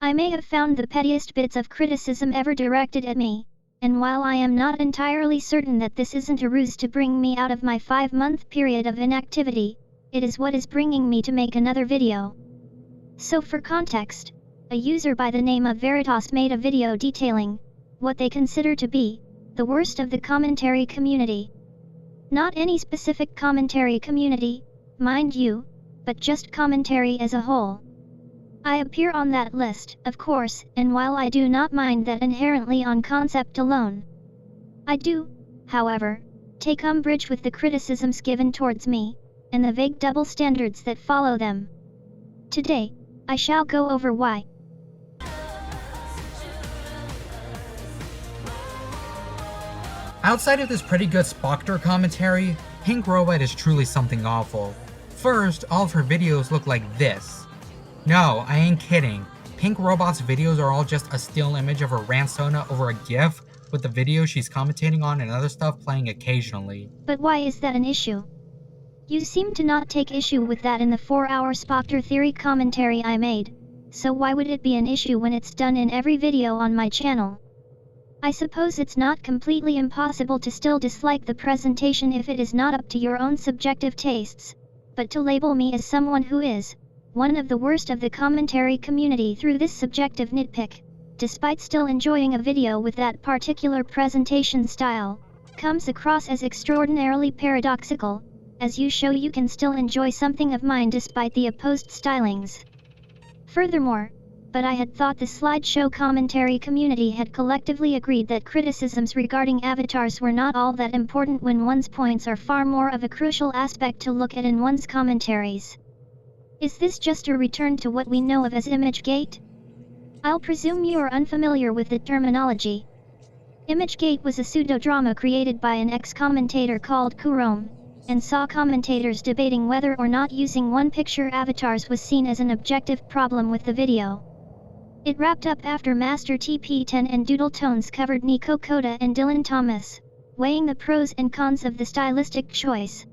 I may have found the pettiest bits of criticism ever directed at me, and while I am not entirely certain that this isn't a ruse to bring me out of my 5-month period of inactivity, it is what is bringing me to make another video. So for context, a user by the name of Veritas made a video detailing what they consider to be the worst of the commentary community. Not any specific commentary community, mind you, but just commentary as a whole. I appear on that list, of course, and while I do not mind that inherently on concept alone, I do, however, take umbrage with the criticisms given towards me, and the vague double standards that follow them. Today, I shall go over why. Outside of this pretty good Spoctor commentary, Pink Robot is truly something awful. First, all of her videos look like this. No, I ain't kidding. Pink Robot's videos are all just a still image of her Ransona over a GIF, with the video she's commentating on and other stuff playing occasionally. But why is that an issue? You seem to not take issue with that in the 4-hour Spoctor theory commentary I made, so why would it be an issue when it's done in every video on my channel? I suppose it's not completely impossible to still dislike the presentation if it is not up to your own subjective tastes, but to label me as someone who is one of the worst of the commentary community through this subjective nitpick, despite still enjoying a video with that particular presentation style, comes across as extraordinarily paradoxical, as you show you can still enjoy something of mine despite the opposed stylings. Furthermore, but I had thought the slideshow commentary community had collectively agreed that criticisms regarding avatars were not all that important when one's points are far more of a crucial aspect to look at in one's commentaries. Is this just a return to what we know of as ImageGate? I'll presume you are unfamiliar with the terminology. ImageGate was a pseudo-drama created by an ex-commentator called Picrew, and saw commentators debating whether or not using one-picture avatars was seen as an objective problem with the video. It wrapped up after Master TP10 and Doodle Tones covered Nico Koda and Dylan Thomas, weighing the pros and cons of the stylistic choice.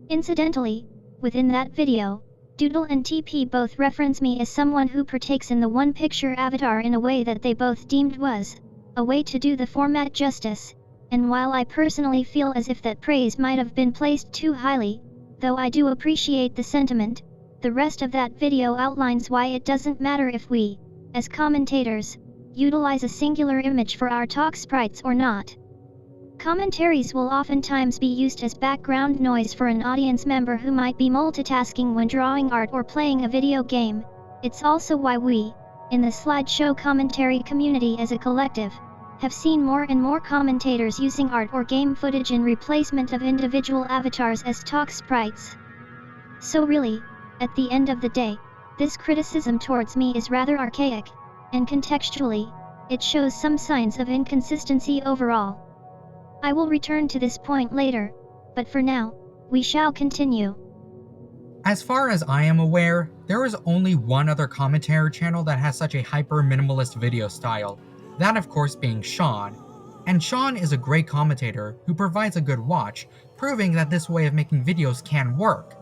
Incidentally, within that video, Doodle and TP both reference me as someone who partakes in the one-picture avatar in a way that they both deemed was a way to do the format justice, and while I personally feel as if that praise might have been placed too highly, though I do appreciate the sentiment, the rest of that video outlines why it doesn't matter if we, as commentators, utilize a singular image for our talk sprites or not. Commentaries will oftentimes be used as background noise for an audience member who might be multitasking when drawing art or playing a video game. It's also why we, in the slideshow commentary community as a collective, have seen more and more commentators using art or game footage in replacement of individual avatars as talk sprites. So really, at the end of the day, this criticism towards me is rather archaic, and contextually, it shows some signs of inconsistency overall. I will return to this point later, but for now, we shall continue. As far as I am aware, there is only one other commentary channel that has such a hyper-minimalist video style, that of course being Sean. And Sean is a great commentator who provides a good watch, proving that this way of making videos can work.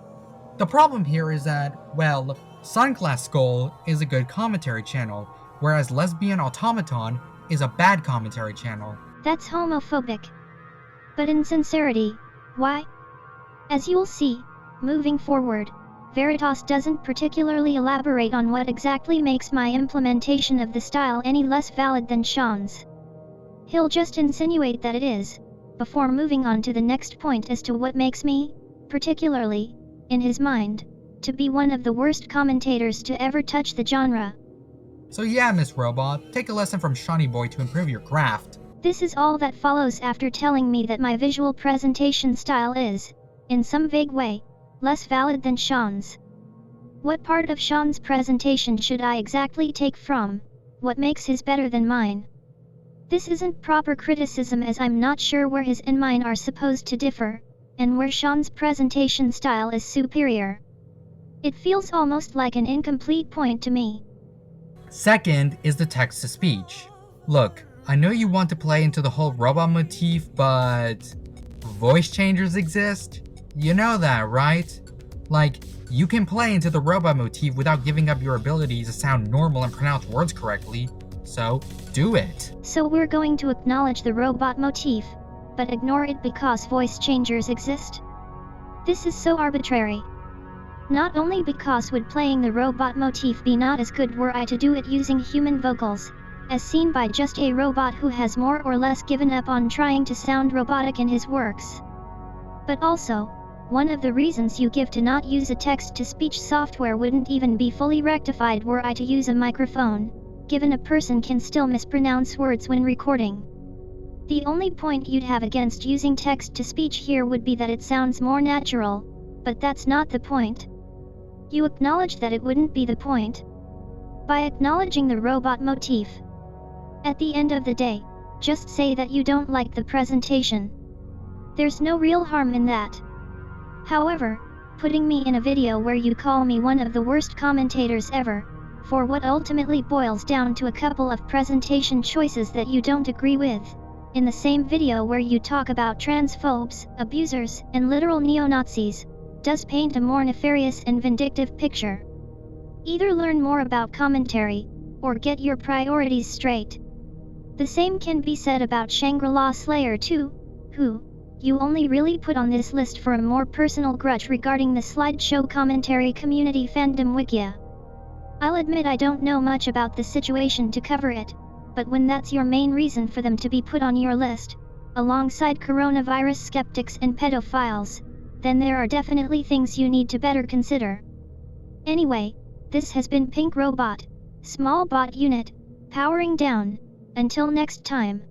The problem here is that, well, Sunglass Skull is a good commentary channel, whereas Lesbian Automaton is a bad commentary channel. That's homophobic. But in sincerity, why? As you'll see, moving forward, Veritas doesn't particularly elaborate on what exactly makes my implementation of the style any less valid than Sean's. He'll just insinuate that it is, before moving on to the next point as to what makes me, particularly, in his mind, to be one of the worst commentators to ever touch the genre. So yeah, Miss Robot, take a lesson from Shawnee Boy to improve your craft. This is all that follows after telling me that my visual presentation style is, in some vague way, less valid than Sean's. What part of Sean's presentation should I exactly take from what makes his better than mine? This isn't proper criticism, as I'm not sure where his and mine are supposed to differ, and where Sean's presentation style is superior. It feels almost like an incomplete point to me. Second is the text-to-speech. Look, I know you want to play into the whole robot motif, but voice changers exist? You know that, right? Like, you can play into the robot motif without giving up your ability to sound normal and pronounce words correctly, so do it. So we're going to acknowledge the robot motif, but ignore it because voice changers exist? This is so arbitrary. Not only because would playing the robot motif be not as good were I to do it using human vocals, as seen by just a robot who has more or less given up on trying to sound robotic in his works. But also, one of the reasons you give to not use a text-to-speech software wouldn't even be fully rectified were I to use a microphone, given a person can still mispronounce words when recording. The only point you'd have against using text-to-speech here would be that it sounds more natural, but that's not the point. You acknowledge that it wouldn't be the point by acknowledging the robot motif. At the end of the day, just say that you don't like the presentation. There's no real harm in that. However, putting me in a video where you call me one of the worst commentators ever, for what ultimately boils down to a couple of presentation choices that you don't agree with, in the same video where you talk about transphobes, abusers, and literal neo-Nazis, does paint a more nefarious and vindictive picture. Either learn more about commentary, or get your priorities straight. The same can be said about Shangri-La Slayer too, who you only really put on this list for a more personal grudge regarding the slideshow commentary community fandom wikia. I'll admit I don't know much about the situation to cover it, but when that's your main reason for them to be put on your list, alongside coronavirus skeptics and pedophiles, then there are definitely things you need to better consider. Anyway, this has been Pink Robot, Small Bot Unit, powering down. Until next time.